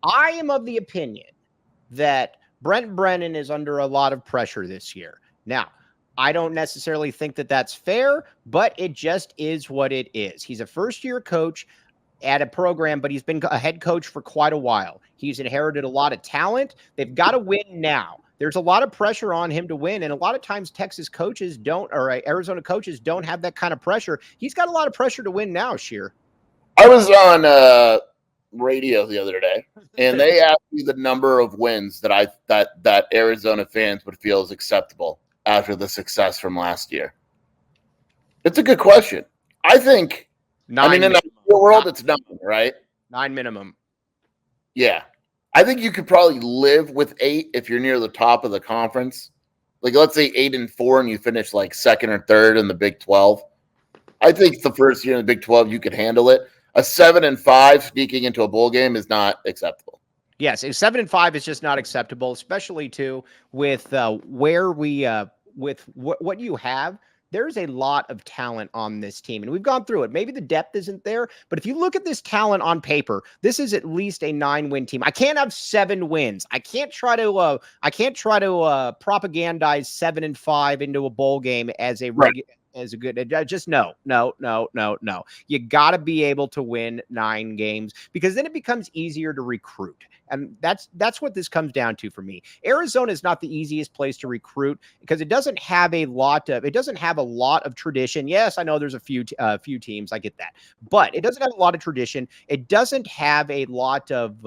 I am of the opinion that Brent Brennan is under a lot of pressure this year. Now, I don't necessarily think that that's fair, but it just is what it is. He's a first-year coach at a program, but he's been a head coach for quite a while. He's inherited a lot of talent. They've got to win now. There's a lot of pressure on him to win, and a lot of times Texas coaches don't, or Arizona coaches don't have that kind of pressure. He's got a lot of pressure to win now, Sheer. I was on radio the other day, and they asked me the number of wins that Arizona fans would feel is acceptable after the success from last year. It's a good question. I think. 9 I mean, in the real world, it's 9, right? 9 minimum. Yeah. I think you could probably live with 8 if you're near the top of the conference. Like, let's say 8-4 and you finish like second or third in the Big 12. I think the first year in the Big 12, you could handle it. A 7-5 sneaking into a bowl game is not acceptable. Yes, 7-5 is just not acceptable, especially too with where we with what you have. There's a lot of talent on this team, and we've gone through it. Maybe the depth isn't there, but if you look at this talent on paper, this is at least a 9-win team. I can't have 7 wins. I can't try to propagandize 7-5 into a bowl game as a regular. As a good, just no. You got to be able to win 9 games because then it becomes easier to recruit. And that's what this comes down to for me. Arizona is not the easiest place to recruit because it doesn't have a lot of tradition. Yes, I know there's a few teams. I get that, but it doesn't have a lot of tradition. It doesn't have a lot of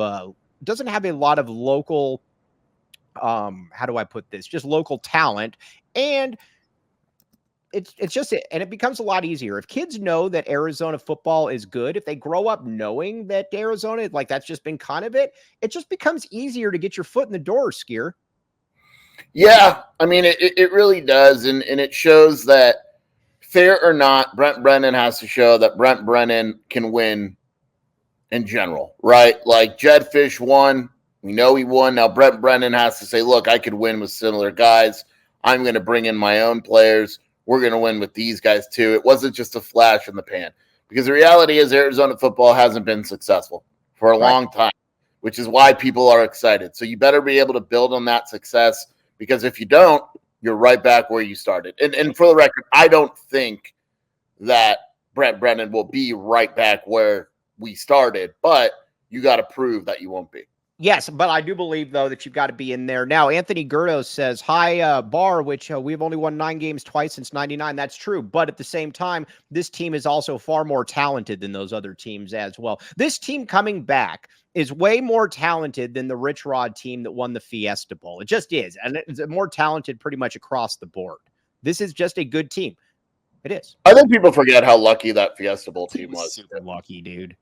local, how do I put this? Just local talent. And it's just it. And it becomes a lot easier. If kids know that Arizona football is good, if they grow up knowing that Arizona, like that's just been kind of it just becomes easier to get your foot in the door, Skier. Yeah, I mean, it really does. And it shows that fair or not, Brent Brennan has to show that Brent Brennan can win in general, right? Like Jed Fish won. We know he won. Now Brent Brennan has to say, look, I could win with similar guys. I'm going to bring in my own players. We're going to win with these guys too. It wasn't just a flash in the pan because the reality is Arizona football hasn't been successful for a long time, which is why people are excited. So you better be able to build on that success because if you don't, you're right back where you started. And for the record, I don't think that Brent Brennan will be right back where we started, but you got to prove that you won't be. Yes, but I do believe, though, that you've got to be in there. Now, Anthony Gerdos says, hi, Bar, which we've only won 9 games twice since 99. That's true. But at the same time, this team is also far more talented than those other teams as well. This team coming back is way more talented than the Rich Rod team that won the Fiesta Bowl. It just is. And it's more talented pretty much across the board. This is just a good team. It is. I think people forget how lucky that Fiesta Bowl team was. Super lucky, dude.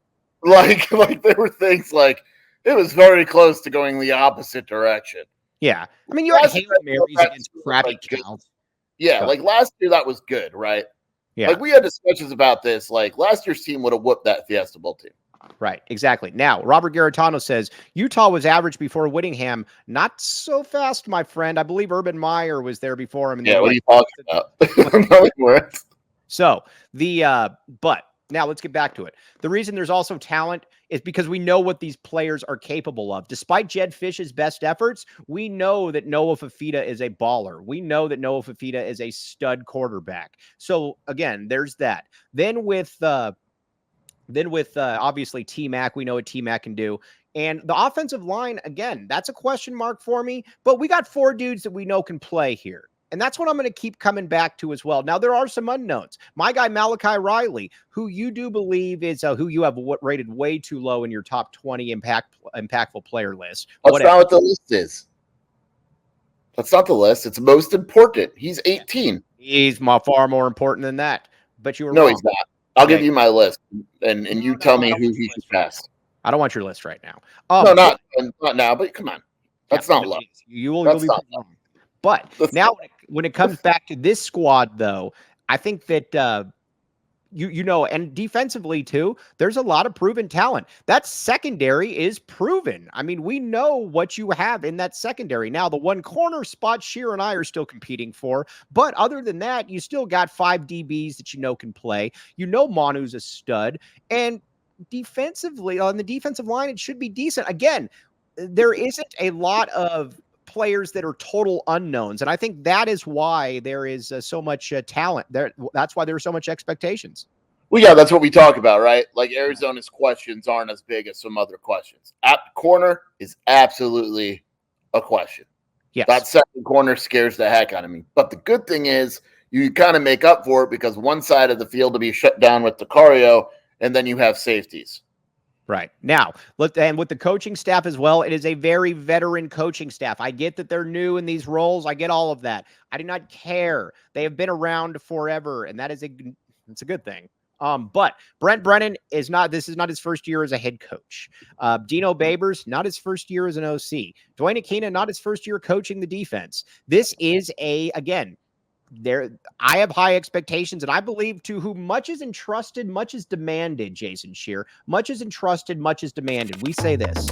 Like there were things like, it was very close to going the opposite direction. Yeah. I mean, you had Hail Marys against crappy Cals. Yeah, like last year that was good, right? Yeah. Like we had discussions about this. Like last year's team would have whooped that Fiesta Bowl team. Right, exactly. Now, Robert Garitano says, Utah was average before Whittingham. Not so fast, my friend. I believe Urban Meyer was there before him. Yeah, what are you talking about? So, but now let's get back to it. The reason there's also talent is because we know what these players are capable of. Despite Jed Fish's best efforts, we know that Noah Fifita is a baller. We know that Noah Fifita is a stud quarterback. So again, there's that. Then with obviously T-Mac, we know what T-Mac can do. And the offensive line, again, that's a question mark for me. But we got 4 dudes that we know can play here. And that's what I'm going to keep coming back to as well. Now, there are some unknowns. My guy, Malachi Riley, who you do believe is who you have rated way too low in your top 20 impactful player list. That's not what the list is. That's not the list. It's most important. He's 18. He's far more important than that. But you were wrong. No, he's not. I'll give you my list, and you tell me who he should pass. I don't want your list right now. No, not now, but come on. That's not low. You will be wrong. But now when it comes back to this squad, though, I think that you know, and defensively too, there's a lot of proven talent. That secondary is proven. I mean, we know what you have in that secondary. Now, the one corner spot Sheer and I are still competing for, but other than that, you still got 5 DBs that you know can play. You know Manu's a stud, and defensively on the defensive line, it should be decent. Again, there isn't a lot of players that are total unknowns. And I think that is why there is so much talent there. That's why there's so much expectations. Well, yeah, that's what we talk about, right? Like Arizona's questions aren't as big as some other questions. At the corner is absolutely a question. Yes. That second corner scares the heck out of me. But the good thing is you kind of make up for it because one side of the field will be shut down with Tacario, and then you have safeties. Right. Now, look, and with the coaching staff as well, it is a very veteran coaching staff. I get that they're new in these roles. I get all of that. I do not care. They have been around forever, and it's a good thing. But Brent Brennan this is not his first year as a head coach. Dino Babers, not his first year as an OC. Dwayne Aquina, not his first year coaching the defense. This is I have high expectations, and I believe to whom much is entrusted, much is demanded, Jason Scheer. Much is entrusted, much is demanded. We say this.